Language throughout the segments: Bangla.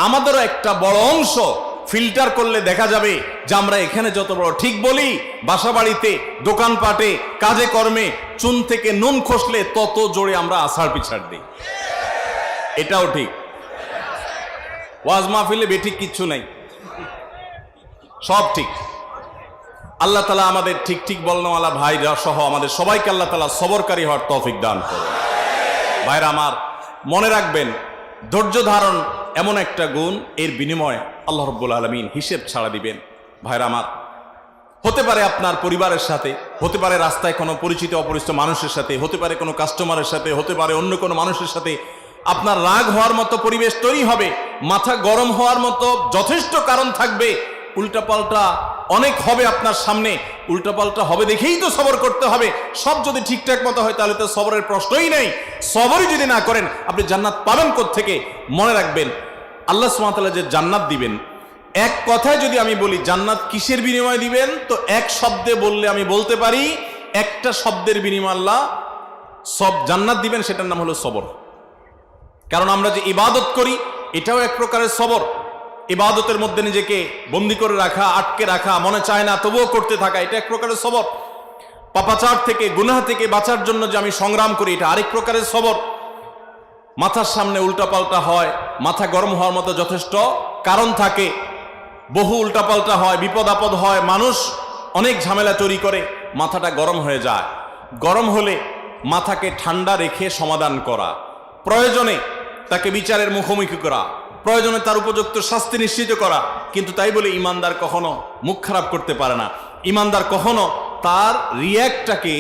আমাদেরও একটা বড় অংশ ফিল্টার করলে দেখা যাবে যে আমরা এখানে যত বড় ঠিক বলি, বাসা বাড়িতে, দোকানপাটে, কাজে কর্মে চুন থেকে নুন খসলে তত জোরে আমরা আছাড় পিছাড় দিই। এটাও ঠিক। ওয়াজ মাহফিলে বেঠিক কিচ্ছু নাই, সব ঠিক। আল্লাহ তাআলা আমাদের ঠিক ঠিক বলনেওয়ালা ভাইরা সহ আমাদের সবাইকে আল্লাহ তাআলা সবরকারী হওয়ার তৌফিক দান করুন। ভাইরা আমার, মনে রাখবেন ধৈর্য ধারণ এমন একটা গুণ, এর বিনিময়ে আল্লাহ রাব্বুল আলামিন হিসেব ছাড়া দিবেন। ভাইরা আমার, হতে পারে আপনার পরিবারের সাথে, হতে পারে রাস্তায় কোনো পরিচিত অপরিচিত মানুষের সাথে, হতে পারে কোনো কাস্টমারের সাথে, হতে পারে অন্য কোনো মানুষের সাথে আপনার রাগ হওয়ার মতো পরিবেশ তৈরি হবে, মাথা গরম হওয়ার মতো যথেষ্ট কারণ থাকবে, উল্টাপাল্টা অনেক হবে আপনার সামনে, উল্টাপাল্টা হবে দেখেই তো সবর করতে হবে। সব যদি ঠিকঠাক মতো হয় তাহলে তো সবরের প্রশ্নই নেই। সবরই যদি না করেন আপনি জান্নাত পাবেন কোত্থেকে? মনে রাখবেন আল্লাহ সুবহানাহু ওয়া তাআলা যে জান্নাত দিবেন, এক কথায় যদি আমি বলি জান্নাত কিসের বিনিময়ে দিবেন, তো এক শব্দে বললে আমি বলতে পারি একটা শব্দের বিনিময়ে আল্লাহ সব জান্নাত দিবেন, সেটার নাম হলো সবর। কারণ আমরা যে ইবাদত করি এটাও এক প্রকারের সবর। ইবাদতের মধ্যে নিজেকে বন্দী করে রাখা, আটকে রাখা, মনে চায় না তবুও করতে থাকা, এটা এক প্রকারের সবর। পাপাচার থেকে, গুনাহ থেকে বাঁচার জন্য যে আমি সংগ্রাম করি, এটা আরেক প্রকারের সবর। মাথার সামনে উল্টাপাল্টা হয়, মাথা গরম হওয়ার মতো যথেষ্ট কারণ থাকে, বহু উল্টাপাল্টা হয়, বিপদ আপদ হয়, মানুষ অনেক ঝামেলা তৈরি করে, মাথাটা গরম হয়ে যায়। গরম হলে মাথাকে ঠান্ডা রেখে সমাধান করা, প্রয়োজনে তাকে বিচারের মুখোমুখি করা, প্রয়োজনে তার উপযুক্ত শাস্তি নিশ্চিত করা। কিন্তু তাই বলে ইমানদার কখনো মুখ খারাপ করতে পারে না। ইমানদার কখনো তার রিয়্যাক্টটাকে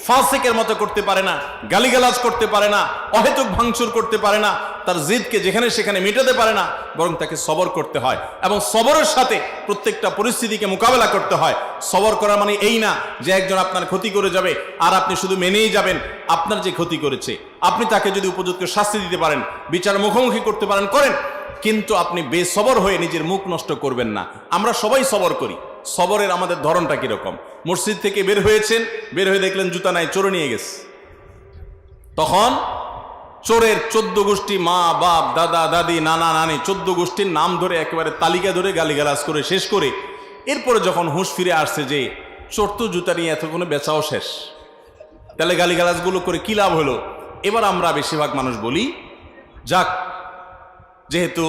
ফাসিকের মতো করতে পারে না, গালিগালাজ করতে পারে না, অহেতুক ভাঙচুর করতে পারে না, তার জিদকে যেখানে সেখানে মেটাতে পারে না, বরং তাকে সবর করতে হয় এবং সবরের সাথে প্রত্যেকটা পরিস্থিতিকে মোকাবেলা করতে হয়। সবর করা মানে এই না যে একজন আপনার ক্ষতি করে যাবে আর আপনি শুধু মেনেই যাবেন। আপনার যে ক্ষতি করেছে আপনি তাকে যদি উপযুক্ত শাস্তি দিতে পারেন, বিচার মুখোমুখি করতে পারেন, করেন, কিন্তু আপনি বেসবর হয়ে নিজের মুখ নষ্ট করবেন না। আমরা সবাই সবর করি। সবরের আমাদের ধরনটা কিরকম? মসজিদ থেকে বের হয়েছেন, বের হয়ে দেখলেন জুতা নাই, চোরে নিয়ে গেছে। তখন চোরের 14 গোষ্ঠী, মা বাপ, দাদা দাদি, নানা নানি, 14 গোষ্ঠীর নাম ধরে একেবারে তালিকা ধরে গালিগালাজ করে শেষ করে এরপরে যখন হুঁশ ফিরে আসছে যে চোর তো জুতা নিয়ে এতক্ষণে বেচাও শেষ, তাহলে গালিগালাজগুলো করে কি লাভ হলো? এবার আমরা বেশিরভাগ মানুষ বলি, যাক যেহেতু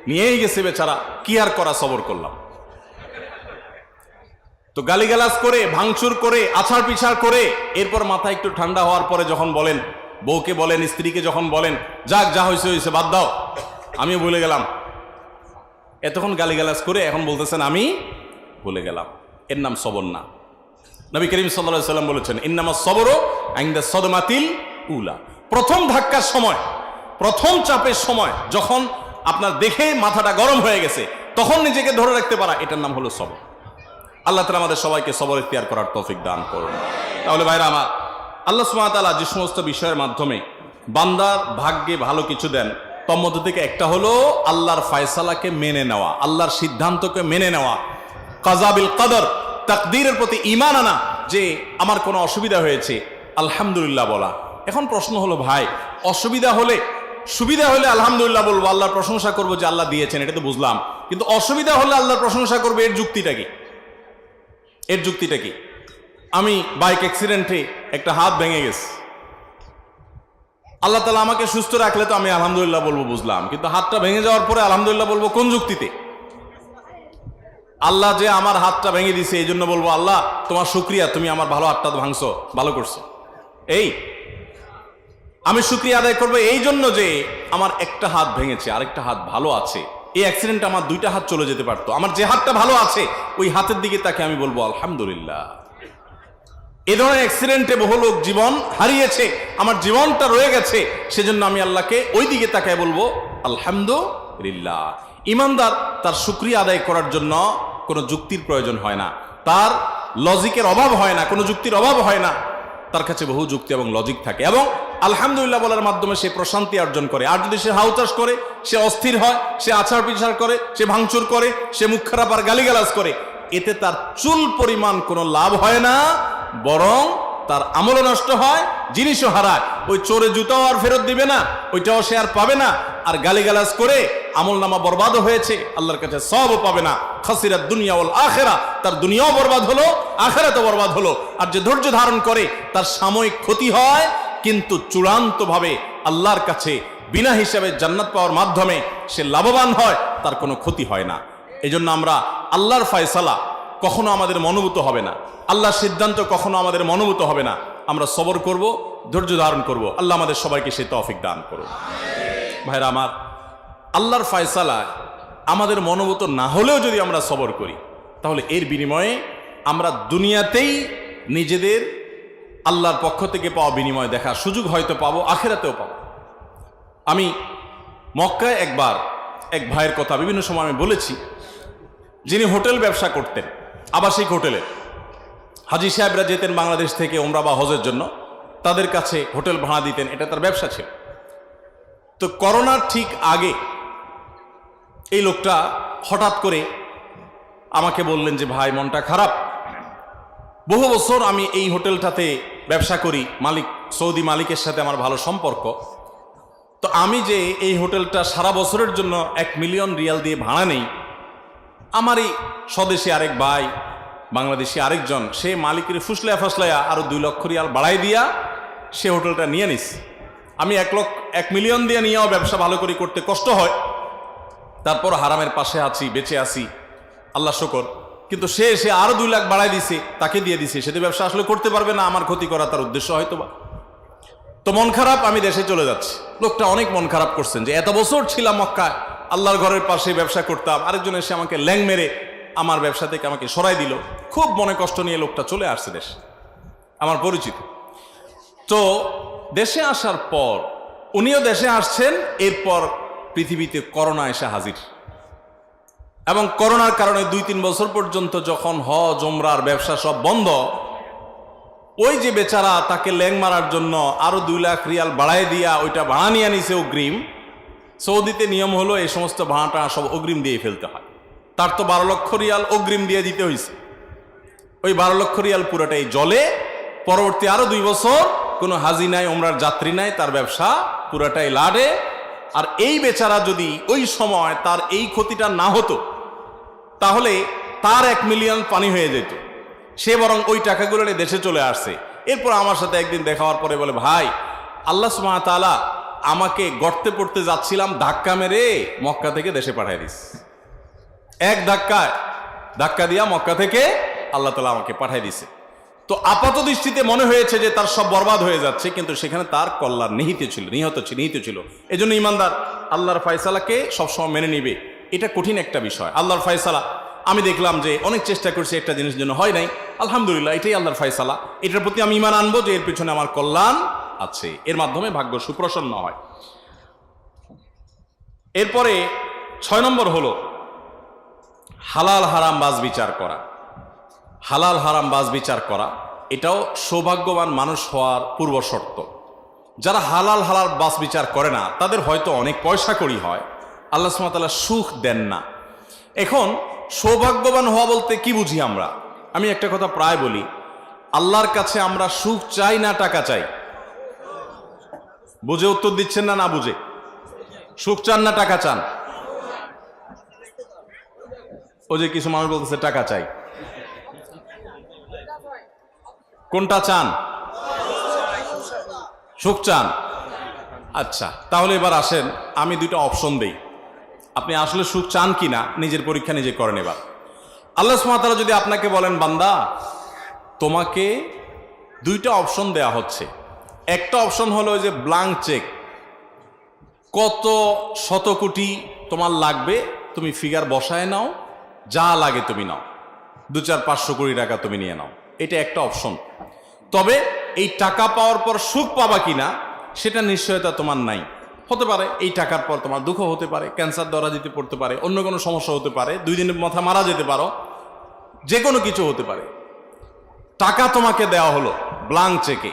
নিয়েই গেছে বেচারা, কি আর করা, সবর করলাম। তো গালিগালাজ করে, ভাঙচুর করে, আছাড় পিছাড় করে এরপর মাথা একটু ঠান্ডা হওয়ার পরে যখন বলেন, বউকে বলেন, স্ত্রীকে যখন বলেন, যাক যা হয়েছে হয়েছে, বাদ দাও, আমিও ভুলে গেলাম। এতক্ষণ গালিগালাজ করে এখন বলতেছেন আমি ভুলে গেলাম, এর নাম সবর না। নবী করিম সাল্লাল্লাহু আলাইহি ওয়াসাল্লাম বলেছেন, ইন্নামাস সবরু ইনদা সাদমাতিল উলা। প্রথম ধাক্কার সময়, প্রথম চাপের সময়, যখন আপনার দেখে মাথাটা গরম হয়ে গেছে, তখন নিজেকে ধরে রাখতে পারা, এটার নাম হলো সবর। আল্লাহ তাআলা আমাদের সবাইকে সবর ইখতিয়ার করার তৌফিক দান করুন। তাহলে ভাইরা আমার, আল্লাহ সুবহানাহু ওয়া তাআলা যে সমস্ত বিষয়ের মাধ্যমে বান্দার ভাগ্যে ভালো কিছু দেন, তার মধ্যে থেকে একটা হলো আল্লাহর ফয়সালাকে মেনে নেওয়া, আল্লাহর সিদ্ধান্তকে মেনে নেওয়া, কাযা বিল কদর, তাকদীরের প্রতি ঈমান আনা, যে আমার কোনো অসুবিধা হয়েছে আলহামদুলিল্লাহ বলা। এখন প্রশ্ন হলো ভাই, অসুবিধা হলে, সুবিধা হলে আলহামদুলিল্লাহ বলবো, আল্লাহর প্রশংসা করবো যে আল্লাহ দিয়েছেন, এটা তো বুঝলাম, কিন্তু অসুবিধা হলে আল্লাহর প্রশংসা করবো, এর যুক্তিটা কি? এর যুক্তিটা কি? আমি বাইক অ্যাক্সিডেন্টে একটা হাত ভেঙে গেছে, আল্লাহ তাআলা আমাকে সুস্থ রাখলে তো আমি আলহামদুলিল্লাহ বলবো, বুঝলাম, কিন্তু হাতটা ভেঙে যাওয়ার পরে আলহামদুলিল্লাহ বলবো কোন যুক্তিতে? আল্লাহ যে আমার হাতটা ভেঙে দিছে এই জন্য বলবো আল্লাহ তোমার শুকরিয়া, তুমি আমার ভালো হাতটা ভাঙছো, ভালো করছো, এই আমি শুকরিয়া আদায় করবো এই জন্য যে আমার একটা হাত ভেঙেছে, আরেকটা হাত ভালো আছে। এই অ্যাক্সিডেন্টে আমার 2টা হাত চলে যেতে পারতো, আমার যে হাতটা ভালো আছে ওই হাতের দিকে তাকে আমি বলবো আলহামদুলিল্লাহ। এ ধরনের অ্যাক্সিডেন্টে বহু লোক জীবন হারিয়েছে, আমার জীবনটা রয়ে গেছে, সেজন্য আমি আল্লাহকে ওই দিকে তাকায় বলবো আলহামদুলিল্লাহ। ইমানদার তার শুকরিয়া আদায় করার জন্য কোনো যুক্তির প্রয়োজন হয় না, তার লজিকের অভাব হয় না, কোনো যুক্তির অভাব হয় না, তার কাছে বহু যুক্তি এবং লজিক থাকে, এবং আলহামদুলিল্লাহ বলার মাধ্যমে সে প্রশান্তি অর্জন করে। আর যদি সে হাউতাস করে, সে অস্থির হয়, সে আছাড় পিছাড় করে, সে ভাঙচুর করে, সে মুখ খারাপ আর গালিগালাজ করে, এতে তার চুল পরিমাণ কোনো লাভ হয় না, বরং তার আমলও নষ্ট হয়, জিনিসও হারায়। ওই চোরে জুতাও আর ফেরত দিবে না, ওইটাও সে আর পাবে না, আর গালিগালাজ করে আমল নামা বরবাদও হয়েছে, আল্লাহর কাছে সবও পাবে না। খাসিরাত দুনিয়া ওয়াল আখিরা, তার দুনিয়াও বরবাদ হলো, আখিরাতও বরবাদ হলো। আর যে ধৈর্য ধারণ করে তার সাময়িক ক্ষতি হয়, কিন্তু চূড়ান্তভাবে আল্লাহর কাছে বিনা হিসাবে জান্নাত পাওয়ার মাধ্যমে সে লাভবান হয়, তার কোনো ক্ষতি হয় না। এই জন্য আমরা আল্লাহর ফয়সালা কখনো আমাদের মনোভূত হবে না, আল্লাহর সিদ্ধান্ত কখনো আমাদের মনোভূত হবে না। আমরা সবর করব, ধৈর্য ধারণ করব। আল্লাহ আমাদের সবাইকে সে তৌফিক দান করুন। ভাইরা আমার, আল্লাহর ফয়সালা আমাদের মনোভূত না হলেও যদি আমরা সবর করি, তাহলে এর বিনিময়ে আমরা দুনিয়াতেই নিজেদের আল্লাহর পক্ষ থেকে পাওয়া বিনিময় দেখার সুযোগ হয়তো পাবো, আখিরাতেও পাবো। আমি মক্কায় একবার এক ভাইয়ের কথা বিভিন্ন সময় আমি বলেছি, যিনি হোটেল ব্যবসা করতেন, আবাসিক হোটেলে। হাজি সাহেবরা যেতেন বাংলাদেশ থেকে ওমরা বা হজের জন্য, তাদের কাছে হোটেল ভাড়া দিতেন, এটা তার ব্যবসা ছিল। তো করোনার ঠিক আগে এই লোকটা হঠাৎ করে আমাকে বললেন যে ভাই, মনটা খারাপ, বহু বছর আমি এই হোটেলটাতে ব্যবসা করি, মালিক সৌদি মালিকের সাথে আমার ভালো সম্পর্ক। তো আমি যে এই হোটেলটা সারা বছরের জন্য 1 মিলিয়ন রিয়াল দিয়ে ভাড়া নেই, আমারই স্বদেশী আরেক ভাই, বাংলাদেশি আরেকজন, সে মালিকের ফুসলায়া ফাসলায়া আরো 2 লক্ষ রিয়াল বাড়াই দিয়া সে হোটেলটা নিয়ে নিস। আমি 1 মিলিয়ন দিয়ে নিয়েও ব্যবসা ভালো করে করতে কষ্ট হয়, তারপর হারামের পাশে আছি, বেঁচে আছি, আল্লাহ শুকর। কিন্তু সে আরো 2 লাখ বাড়াই দিছে, তাকে দিয়ে দিছে, সে তো ব্যবসা আসলে করতে পারবে না, আমার ক্ষতি করা তার উদ্দেশ্য হয়তো বা। তো মন খারাপ, আমি দেশে চলে যাচ্ছি। লোকটা অনেক মন খারাপ করছেন যে এত বছর ছিলাম মক্কায়, আল্লাহর ঘরের পাশে ব্যবসা করতাম, আরেকজন এসে আমাকে ল্যাং মেরে আমার ব্যবসা থেকে আমাকে সরাই দিল। খুব মনে কষ্ট নিয়ে লোকটা চলে আসছে দেশে, আমার পরিচিত। তো দেশে আসার পর উনিও দেশে আসছেন, এরপর পৃথিবীতে করোনা এসে হাজির, এবং করোনার কারণে 2-3 বছর পর্যন্ত যখন হজ ওমরার ব্যবসা সব বন্ধ, ওই যে বেচারা, তাকে ল্যাং মারার জন্য আরো 2 লাখ রিয়াল বাড়াই দিয়া ওইটা ভাড়া নিয়ে নিছে অগ্রিম। সৌদিতে নিয়ম হলো এই সমস্ত ভাড়াটা সব অগ্রিম দিয়ে ফেলতে হয়। তার তো 12 লক্ষ রিয়াল অগ্রিম দিয়ে দিতে হয়েছে। ওই 12 লক্ষ রিয়াল পুরোটাই জলে। পরবর্তী আরো 2 বছর কোনো হাজি নাই, ওমরার যাত্রী নাই, তার ব্যবসা পুরোটাই লাডে। আর এই বেচারা যদি ওই সময় তার এই ক্ষতিটা না হতো, তাহলে তার 1 মিলিয়ন পানি হয়ে যেত। সে বরং ওই টাকাগুলো নিয়ে দেশে চলে আসছে। এরপর আমার সাথে একদিন দেখা হওয়ার পরে বলে, ভাই, আল্লাহ সুবহানাহু ওয়া তাআলা আমাকে গর্তে পড়তে যাচ্ছিলাম, ধাক্কা মেরে মক্কা থেকে দেশে পাঠিয়ে দিস। এক ধাক্কা দিয়া মক্কা থেকে আল্লাহ তাআলা আমাকে পাঠিয়ে দিছে। তো আপাত দৃষ্টিতে মনে হয়েছে যে তার সব বরবাদ হয়ে যাচ্ছে, কিন্তু সেখানে তার কল্যাণ নিহিত ছিল। এই জন্য ইমানদার আল্লাহর ফয়সালাকে সবসময় মেনে নিবে। এটা কঠিন একটা বিষয়, আল্লাহর ফয়সালা। আমি দেখলাম যে অনেক চেষ্টা করছি, একটা জিনিস জন্য হয় নাই, আলহামদুলিল্লাহ, এটাই আল্লাহর ফয়সালা। এটার প্রতি আমি ঈমান আনবো যে এর পিছনে আমার কল্যাণ আছে, এর মাধ্যমে ভাগ্য সুপ্রসন্ন হয়। এরপরে 6 নম্বর হলো হালাল হারাম বাজ বিচার করা। হালাল হারাম বাজ বিচার করা এটাও সৌভাগ্যবান মানুষ হওয়ার পূর্ব শর্ত। যারা হালাল বাজ বিচার করে না, তাদের হয়তো অনেক পয়সা কড়ি হয়, আল্লাহ সুবহানাহু ওয়া তাআলা সুখ দেন না। এখন সৌভাগ্যবান হওয়া বলতে কি বুঝি আমরা? আমি একটা কথা প্রায় বলি, আল্লাহর কাছে আমরা সুখ চাই না টাকা চাই? বুঝে উত্তর দিচ্ছেন না বুঝে? সুখ চান না টাকা চান? ও যে কিছু মানুষ বলতেছে টাকা চাই, কোনটা চান? সুখ চান? আচ্ছা, তাহলে এবার আসেন, আমি 2টা অপশন দেই, আপনি আসলে সুখ চান কিনা নিজের পরীক্ষা নিজে করেন। এবার আল্লাহ সুবহানাহু ওয়া তাআলা যদি আপনাকে বলেন, বান্দা, তোমাকে 2টা অপশন দেয়া হচ্ছে। একটা অপশন হলো যে ব্ল্যাঙ্ক চেক, কত শত কোটি তোমার লাগবে তুমি ফিগার বসায় নাও, যা লাগে তুমি নাও, 200-500 কোটি টাকা তুমি নিয়ে নাও। এটা একটা অপশন। তবে এই টাকা পাওয়ার পর সুখ পাবা কিনা সেটা নিশ্চয়তা তোমার নাই। হতে পারে এই টাকার পর তোমার দুঃখ হতে পারে, ক্যান্সার ধরা যেতে পড়তে পারে, অন্য কোনো সমস্যা হতে পারে, 2 দিনের মাথা মারা যেতে পারো, যে কোনো কিছু হতে পারে। টাকা তোমাকে দেওয়া হলো ব্ল্যাঙ্ক চেকে,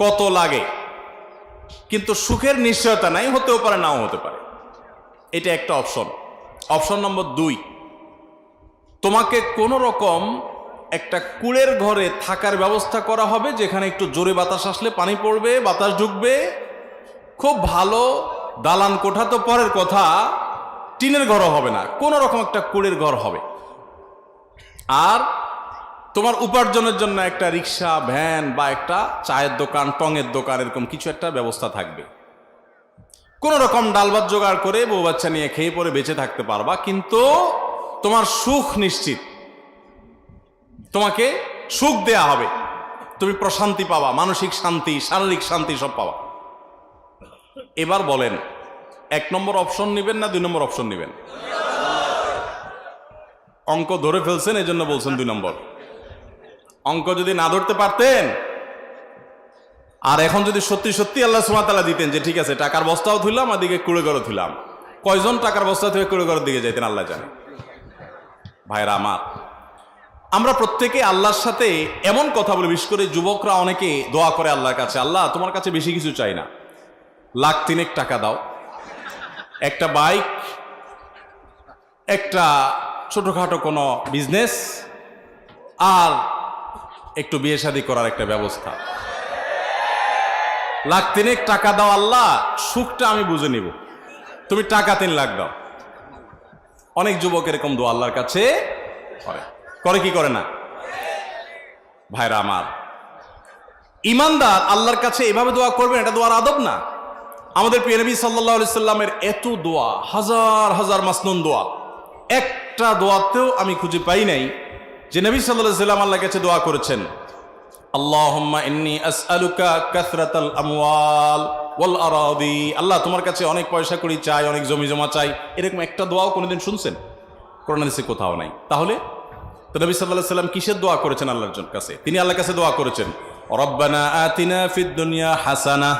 কত লাগে, কিন্তু সুখের নিশ্চয়তা নাই, হতেও পারে নাও হতে পারে। এটা একটা অপশন। অপশন নম্বর 2, তোমাকে কোনো রকম একটা কুড়ের ঘরে থাকার ব্যবস্থা করা হবে, যেখানে একটু জোরে বাতাস আসলে পানি পড়বে, বাতাস ঢুকবে। খুব ভালো দালান কোঠা তো পরের কথা, টিনের ঘরও হবে না, কোনো রকম একটা কুড়ের ঘর হবে। আর তোমার উপার্জনের জন্য একটা রিক্সা, ভ্যান বা একটা চায়ের দোকান, টঙের দোকান, এরকম কিছু একটা ব্যবস্থা থাকবে। কোন রকম ডাল ভাত জোগাড় করে বউ বাচ্চা নিয়ে খেয়ে পরে বেঁচে থাকতে পারবা, কিন্তু তোমার সুখ নিশ্চিত। তোমাকে সুখ দেয়া হবে, তুমি প্রশান্তি পাবা, মানসিক শান্তি, শারীরিক শান্তি সব পাবা। এবার বলেন, 1 নম্বর অপশন নেবেন না 2 নম্বর অপশন নেবেন? অঙ্ক ধরে ফেলছেন, এই জন্য বলছেন 2 নম্বর। অঙ্ক যদি না ধরতে পারতেন, আর এখন যদি সত্যি সত্যি আল্লাহ সুবহানাহু ওয়া তাআলা দিতেন যে ঠিক আছে টাকার বস্তাও ধুলাম, এদিকে কুড়ে ঘরও ধুলাম, কয়জন টাকার বস্তা থেকে কুড়ে ঘরের দিকে যাইতেন আল্লাহ জানে। ভাইরা আমার, আমরা প্রত্যেকে আল্লাহর সাথে এমন কথা বলে, বিশেষ করে যুবকরা অনেকে দোয়া করে আল্লাহর কাছে, আল্লাহ তোমার কাছে বেশি কিছু চাই না, 1,03,000 টাকা দাও, একটা বাইক, একটা ছোটখাটো কোনো বিজনেস, আর একটু বিয়ে শাদী করার একটা ব্যবস্থা। 1,03,000 টাকা দাও আল্লাহ, সুখটা আমি বুঝে নিব, তুমি টাকা 3 লাখ দাও। অনেক যুবক এরকম দোয়া আল্লাহর কাছে করে কি করে না? ভাইরা আমার, ইমানদার আল্লাহর কাছে এভাবে দোয়া করবেন, এটা দোয়ার আদব না। আমাদের প্রিয় নবী সাল্লাল্লাহু আলাইহি সাল্লামের এত দোয়া, হাজার হাজার মাসনুন দোয়া, একটা দোয়াতেও আমি খুঁজে পাই নাই যে নবী সাল্লাল্লাহু আলাইহি সাল্লাম আল্লাহর কাছে দোয়া করেছেন আল্লাহুম্মা ইন্নী আসআলুকা কাসরাতাল আমওয়াল ওয়াল আরাদি, আল্লাহ তোমার কাছে অনেক পয়সা কড়ি চাই, অনেক জমি জমা চাই, এরকম একটা দোয়াও কোনোদিন শুনছেন? কোরআন হাদিসে কোথাও নাই। তাহলে তো নবী সাল্লাল্লাহু আলাইহি সাল্লাম কিসের দোয়া করেছেন আল্লাহর কাছে? তিনি আল্লাহর কাছে দোয়া করেছেন রব্বানা আতিনা ফিদ দুনিয়া হাসানাহ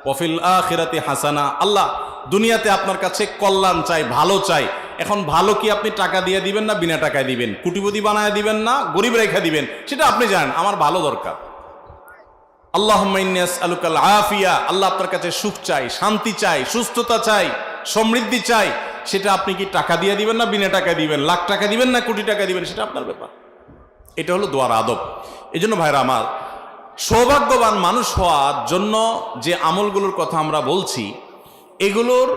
ওয়া ফিল আখিরাতি হাসানাহ, আল্লাহ দুনিয়াতে আপনার কাছে কল্যাণ চাই, ভালো চাই। এখন ভালো কি আপনি টাকা দিয়ে দিবেন না বিনা টাকায় দিবেন, কোটিপতি বানায় দিবেন না গরিব রেখা দিবেন, সেটা আপনি জানেন। আমার ভালো দরকার। আল্লাহুম্মা ইন্নী আসআলুকাল আফিয়া, আল্লাহ আপনার কাছে সুখ চাই, শান্তি চাই, সুস্থতা চাই, সমৃদ্ধি চাই। সেটা আপনি কি টাকা দিয়ে দিবেন না বিনা টাকায় দিবেন, লাখ টাকা দিবেন না কোটি টাকা দিবেন, সেটা আপনার ব্যাপার। এটা হলো দোয়ার আদব। এই জন্য ভাইরা আমার, সৌভাগ্যবান মানুষ হওয়ার জন্য যে আমলগুলোর কথা আমরা বলছি, এগুলোর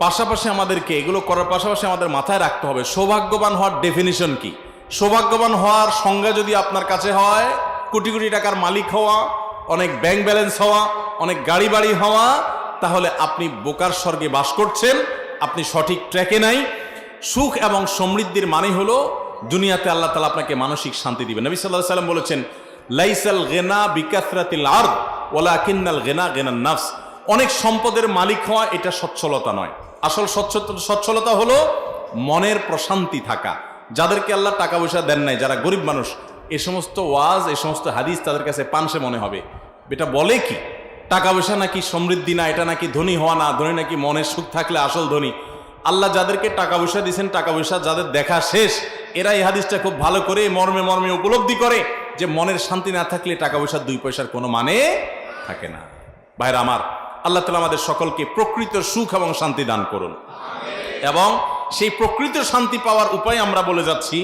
পাশাপাশি আমাদেরকে, এগুলো করার পাশাপাশি আমাদের মাথায় রাখতে হবে সৌভাগ্যবান হওয়ার ডেফিনিশন কি। সৌভাগ্যবান হওয়ার সংজ্ঞা যদি আপনার কাছে হয় কোটি কোটি টাকার মালিক হওয়া, অনেক ব্যাংক ব্যালেন্স হওয়া, অনেক গাড়ি বাড়ি হওয়া, তাহলে আপনি বোকার স্বর্গে বাস করছেন, আপনি সঠিক ট্র্যাকে নাই। সুখ এবং সমৃদ্ধির মানে হলো দুনিয়াতে আল্লাহ তাআলা আপনাকে মানসিক শান্তি দিবেন। নবী সাল্লাল্লাহু আলাইহি ওয়াসাল্লাম বলেছেন লাইসাল গিনা বিকাসরাতিল আরদ ওয়ালাকিন্নাল গিনা গিনান নাফস, অনেক সম্পদের মালিক হওয়া এটা সচ্ছলতা নয়। আসল সচ্ছলতা হলো মনের প্রশান্তি থাকা। যাদেরকে আল্লাহ টাকা পয়সা দেন নাই, যারা গরিব মানুষ, এই সমস্ত ওয়াজ, এই সমস্ত হাদিস তাদের কাছে পানসে মনে হবে। এটা বলে কি টাকা পয়সা নাকি সমৃদ্ধি না, এটা নাকি ধনী হওয়া না, ধনী নাকি মনের সুখ থাকলে আসল ধনী। আল্লাহ যাদেরকে টাকা পয়সা দিয়েছেন, টাকা পয়সা যাদের দেখা শেষ, এরা এই হাদিসটা খুব ভালো করে মর্মে মর্মে উপলব্ধি করে যে মনের শান্তি না থাকলে টাকা পয়সার 2 পয়সার কোনো মানে থাকে না। ভাইরা আমার, আল্লাহ তাআলা আমাদের সকলকে প্রকৃত সুখ এবং শান্তি দান করুন। এবং সেই প্রকৃত শান্তি পাওয়ার উপায় আমরা বলে যাচ্ছি